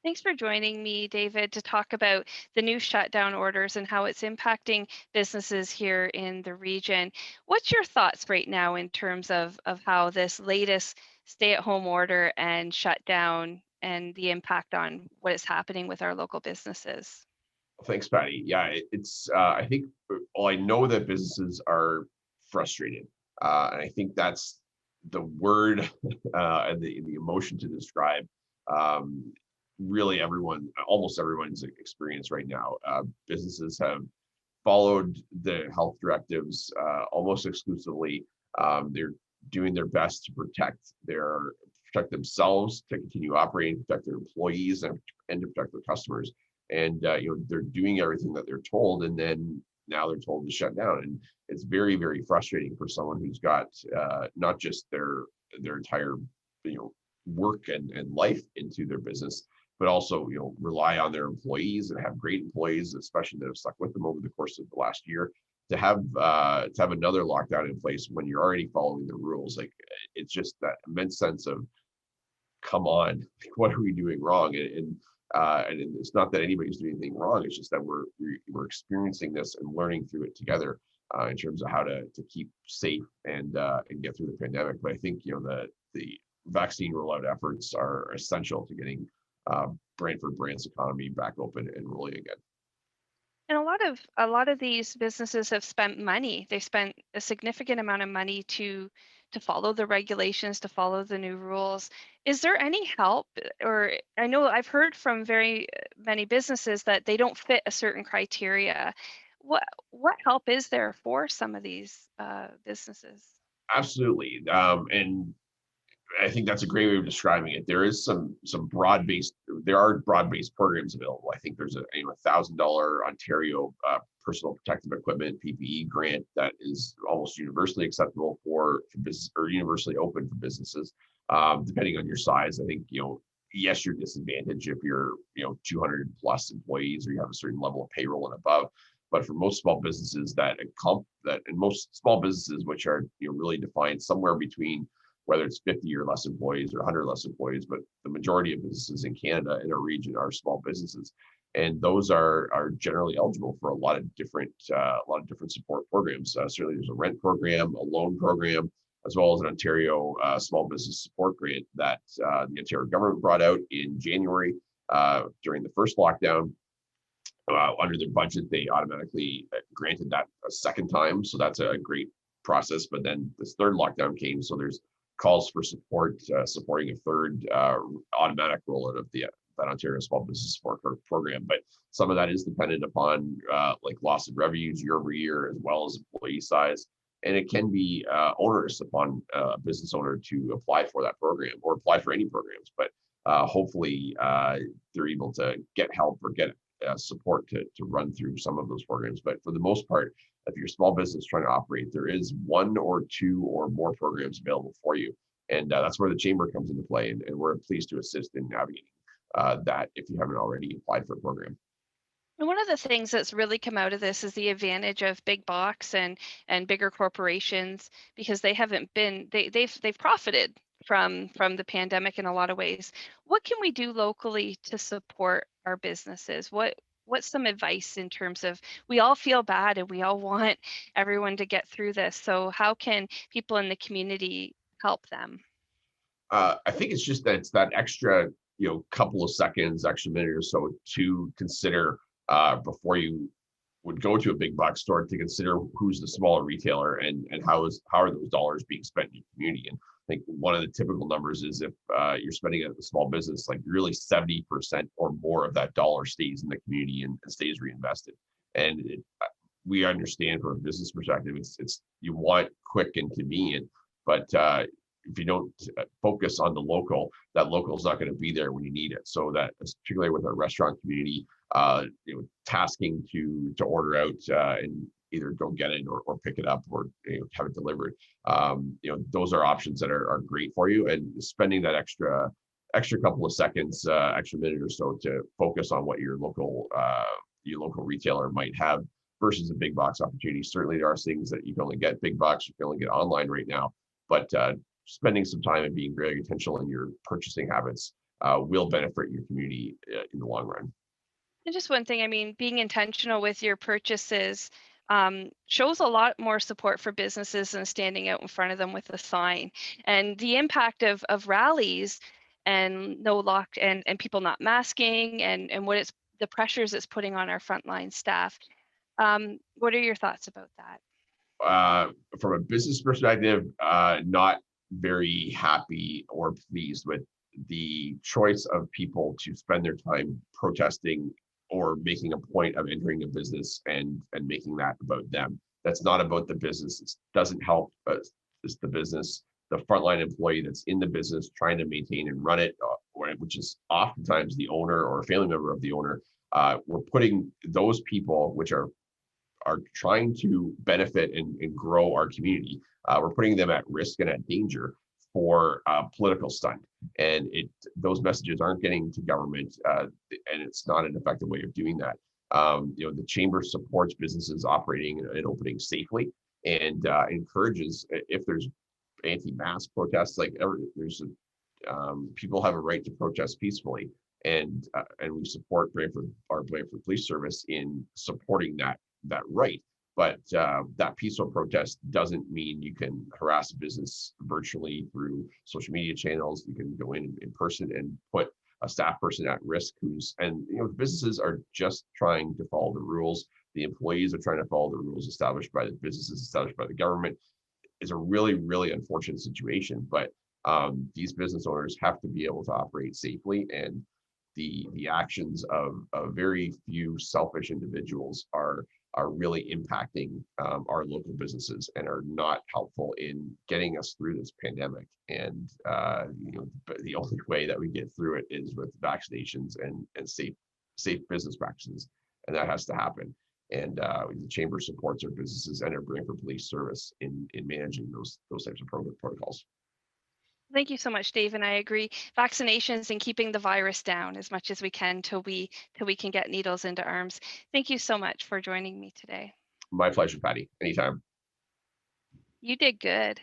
Thanks for joining me, David, to talk about the new shutdown orders and how it's impacting businesses here in the region. What's your thoughts right now in terms of how this latest stay-at-home order and shutdown and the impact on what is happening with our local businesses? Thanks, Patty. Yeah, it's. I think. Well, I know that businesses are frustrated, and I think that's the word and the emotion to describe. Um, Really, almost everyone's experience right now. Businesses have followed the health directives almost exclusively. They're doing their best to protect themselves, to continue operating, protect their employees, and to protect their customers. And they're doing everything that they're told, and then now they're told to shut down. And it's very, very frustrating for someone who's got not just their entire work and life into their business, but also rely on their employees and have great employees, especially that have stuck with them over the course of the last year. To have another lockdown in place when you're already following the rules, like it's just that immense sense of, come on, what are we doing wrong? And it's not that anybody's doing anything wrong. It's just that we're experiencing this and learning through it together in terms of how to keep safe and get through the pandemic. But I think the vaccine rollout efforts are essential to getting Brantford-Brant's economy back open and rolling again. And a lot of these businesses have spent money. They spent a significant amount of money to follow the regulations, to follow the new rules. Is there any help? Or I know I've heard from very many businesses that they don't fit a certain criteria. What help is there for some of these businesses? Absolutely. And I think that's a great way of describing it. There are broad-based programs available. I think there's a $1,000 Ontario personal protective equipment PPE grant that is almost universally acceptable for business, or universally open for businesses, depending on your size. I think yes, you're disadvantaged if you're 200 plus employees or you have a certain level of payroll and above. But for most small businesses and most small businesses, which are really defined somewhere between whether it's 50 or less employees or 100 less employees, but the majority of businesses in Canada in our region are small businesses, and those are generally eligible for a lot of different support programs. Certainly, there's a rent program, a loan program, as well as an Ontario small business support grant that the Ontario government brought out in January during the first lockdown. Under their budget, they automatically granted that a second time, so that's a great process. But then this third lockdown came, so there's calls for supporting a third automatic rollout of that Ontario Small Business Support Program. But some of that is dependent upon like loss of revenues year over year, as well as employee size. And it can be onerous upon a business owner to apply for that program or apply for any programs. But hopefully they're able to get help or get support to run through some of those programs. But for the most part, if you're a small business trying to operate, there is one or two or more programs available for you. And that's where the chamber comes into play. And we're pleased to assist in navigating that if you haven't already applied for a program. And one of the things that's really come out of this is the advantage of big box and bigger corporations because they haven't been they've profited from the pandemic in a lot of ways. What can we do locally to support our businesses? What's some advice in terms of we all feel bad and we all want everyone to get through this. So how can people in the community help them? I think it's just that it's that extra, couple of seconds, extra minute or so to consider before you would go to a big box store, to consider who's the smaller retailer and how are those dollars being spent in your community. And I think one of the typical numbers is if you're spending at a small business, like really 70% or more of that dollar stays in the community and stays reinvested. And we understand from a business perspective, it's you want quick and convenient, but if you don't focus on the local, that local is not going to be there when you need it. So that, particularly with our restaurant community, tasking to order out and either go get it or pick it up or have it delivered. Those are options that are great for you, and spending that extra couple of seconds, extra minute or so to focus on what your local retailer might have versus a big box opportunity. Certainly, there are things that you can only get big box, you can only get online right now, but spending some time and being very intentional in your purchasing habits will benefit your community in the long run. And just one thing, I mean, being intentional with your purchases shows a lot more support for businesses than standing out in front of them with a sign. And the impact of rallies and no lock and people not masking and what it's the pressures it's putting on our frontline staff. What are your thoughts about that? From a business perspective, not very happy or pleased with the choice of people to spend their time protesting or making a point of entering a business and making that about them. That's not about the business. It doesn't help it's the business, the frontline employee that's in the business trying to maintain and run it, which is oftentimes the owner or a family member of the owner. We're putting those people, which are trying to benefit and grow our community, we're putting them at risk and at danger for political stunt. And those messages aren't getting to government, and it's not an effective way of doing that. The chamber supports businesses operating and opening safely, and encourages, if there's anti-mask protests, like people have a right to protest peacefully, and we support Brantford Police Service in supporting that right. But that peaceful protest doesn't mean you can harass a business virtually through social media channels. You can go in person and put a staff person at risk the businesses are just trying to follow the rules. The employees are trying to follow the rules established by the businesses, established by the government. It's a really, really unfortunate situation, but these business owners have to be able to operate safely, and the actions of very few selfish individuals are really impacting our local businesses and are not helpful in getting us through this pandemic. And the only way that we get through it is with vaccinations and safe business practices, and that has to happen. And the chamber supports our businesses and our Brantford Police Service in managing those types of protocols. Thank you so much, Dave, and I agree. Vaccinations and keeping the virus down as much as we can till we can get needles into arms. Thank you so much for joining me today. My pleasure, Patti. Anytime. You did good.